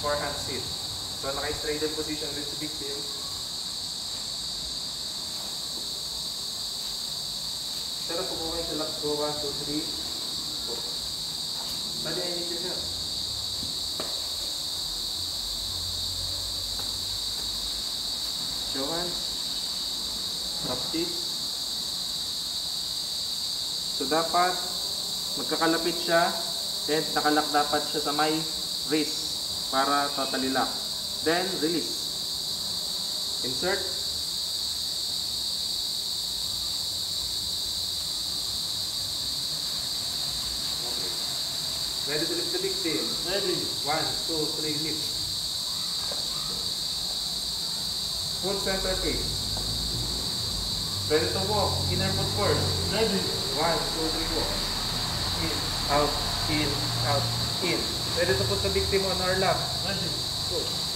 forehand sit. So, naka-straddle position with the victim. Pero po kayo sa lap go, 1, 2, 3, 4. Bali, I need your help. Show hands. Practice. So, dapat magkakalapit siya and nakalak dapat siya sa may wrist para totally lock. Then, release. Insert. Okay. Ready to lift the victim? Ready. 1, 2, 3, lift. Full center kick. Ready to walk. Inner foot first. Ready. 1, 2, 3, walk. In, out, in, out, in. Ready to put the victim on our lap. Ready. Good.